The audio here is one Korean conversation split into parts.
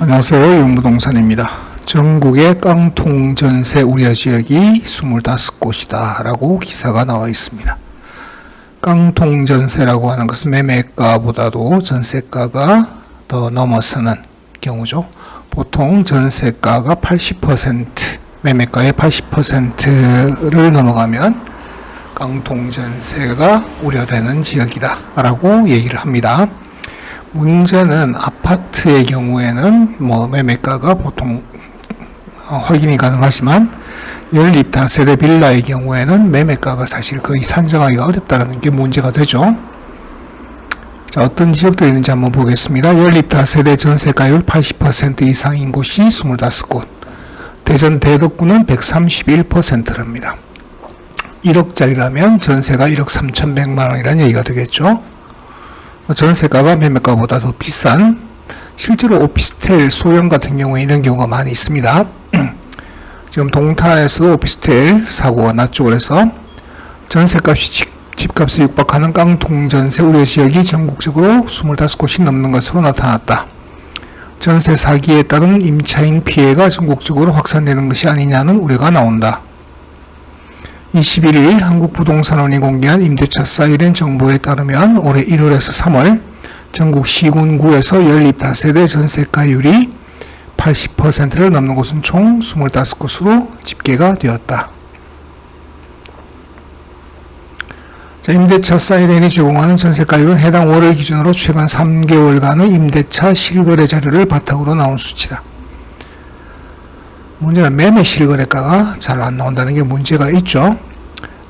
안녕하세요. 윤부동산입니다. 전국의 깡통 전세 우려 지역이 25곳이다 라고 기사가 나와 있습니다. 깡통 전세라고 하는 것은 매매가보다도 전세가가 더 넘어서는 경우죠. 보통 전세가가 80%, 매매가의 80%를 넘어가면 깡통 전세가 우려되는 지역이다 라고 얘기를 합니다. 문제는 아파트의 경우에는 매매가가 보통 확인이 가능하지만 연립 다세대 빌라의 경우에는 매매가가 사실 거의 산정하기가 어렵다는 게 문제가 되죠. 자, 어떤 지역들이 있는지 한번 보겠습니다. 연립 다세대 전세가율 80% 이상인 곳이 25곳, 대전 대덕구는 131%랍니다. 1억짜리라면 전세가 1억 3,100만원이라는 얘기가 되겠죠. 전세가가 매매가보다 더 비싼, 실제로 오피스텔 소형 같은 경우에 이런 경우가 많이 있습니다. 지금 동탄에서 오피스텔 사고가 났죠. 그래서 전세값이 집값에 육박하는 깡통 전세 우려 지역이 전국적으로 25곳이 넘는 것으로 나타났다. 전세 사기에 따른 임차인 피해가 전국적으로 확산되는 것이 아니냐는 우려가 나온다. 21일 한국부동산원이 공개한 임대차 사이렌 정보에 따르면 올해 1월에서 3월 전국 시군구에서 연립 다세대 전세가율이 80%를 넘는 곳은 총 25곳으로 집계가 되었다. 자, 임대차 사이렌이 제공하는 전세가율은 해당 월을 기준으로 최근 3개월간의 임대차 실거래 자료를 바탕으로 나온 수치다. 문제는 매매 실거래가가 잘 안 나온다는 게 문제가 있죠.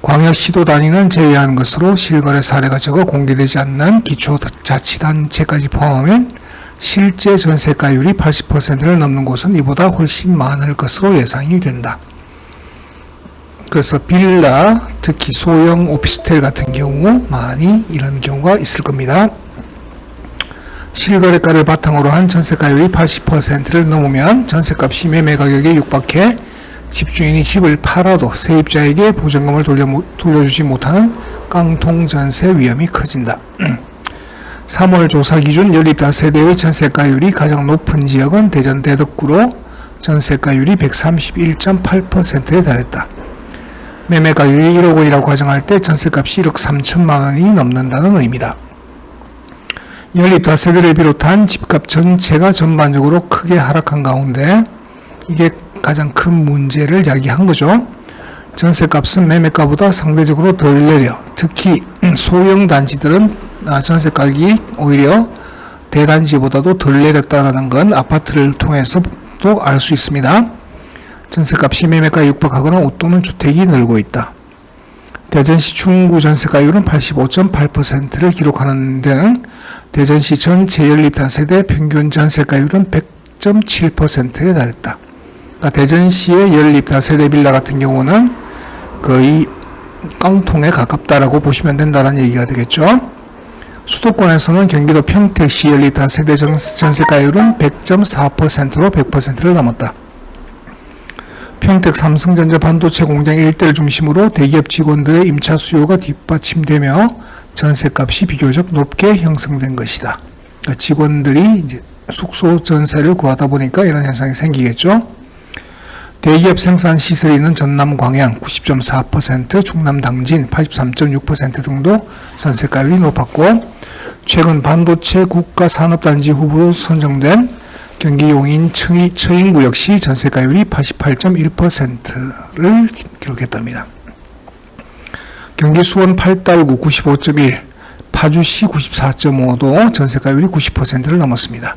광역시도 단위는 제외하는 것으로 실거래 사례가 적어 공개되지 않는 기초자치단체까지 포함하면 실제 전세가율이 80%를 넘는 곳은 이보다 훨씬 많을 것으로 예상이 된다. 그래서 빌라, 특히 소형 오피스텔 같은 경우 많이 이런 경우가 있을 겁니다. 실거래가를 바탕으로 한 전세가율이 80%를 넘으면 전세값이 매매 가격에 육박해 집주인이 집을 팔아도 세입자에게 보증금을 돌려주지 못하는 깡통 전세 위험이 커진다. 3월 조사 기준 연립 다세대의 전세가율이 가장 높은 지역은 대전 대덕구로 전세가율이 131.8%에 달했다. 매매 가격이 1억 원이라고 가정할 때 전세값이 1억 3천만 원이 넘는다는 의미다. 연립 다세대를 비롯한 집값 전체가 전반적으로 크게 하락한 가운데 이게 가장 큰 문제를 야기한 거죠. 전세값은 매매가보다 상대적으로 덜 내려 특히 소형 단지들은 전세가격이 오히려 대단지보다도 덜 내렸다는 건 아파트를 통해서도 알 수 있습니다. 전세값이 매매가에 육박하거나 옷도는 주택이 늘고 있다. 대전시 중구 전세가율은 85.8%를 기록하는 등 대전시 전체 연립 다세대 평균 전세가율은 100.7%에 달했다. 그러니까 대전시의 연립 다세대 빌라 같은 경우는 거의 깡통에 가깝다라고 보시면 된다는 얘기가 되겠죠. 수도권에서는 경기도 평택시 연립 다세대 전세가율은 100.4%로 100%를 넘었다. 평택 삼성전자 반도체 공장 일대를 중심으로 대기업 직원들의 임차 수요가 뒷받침되며 전세값이 비교적 높게 형성된 것이다. 그러니까 직원들이 이제 숙소 전세를 구하다 보니까 이런 현상이 생기겠죠. 대기업 생산 시설이 있는 전남 광양 90.4%, 충남 당진 83.6% 등도 전세가율이 높았고, 최근 반도체 국가산업단지 후보로 선정된 경기 용인 처인구 역시 전세가율이 88.1%를 기록했답니다. 경기 수원 팔달구 95.1, 파주시 94.5도 전세가율이 90%를 넘었습니다.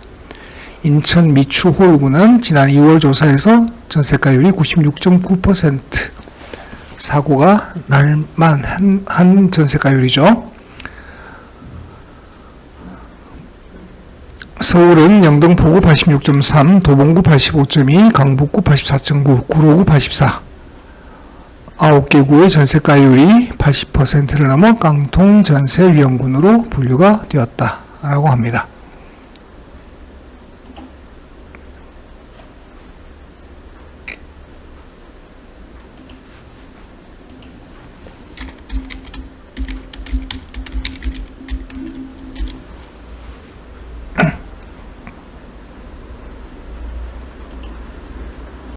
인천 미추홀구는 지난 2월 조사에서 전세가율이 96.9%, 사고가 날만한 전세가율이죠. 서울은 영등포구 86.3, 도봉구 85.2, 강북구 84.9, 구로구 84, 9개 구의 전세가율이 80%를 넘어 깡통 전세 위험군으로 분류가 되었다라고 합니다.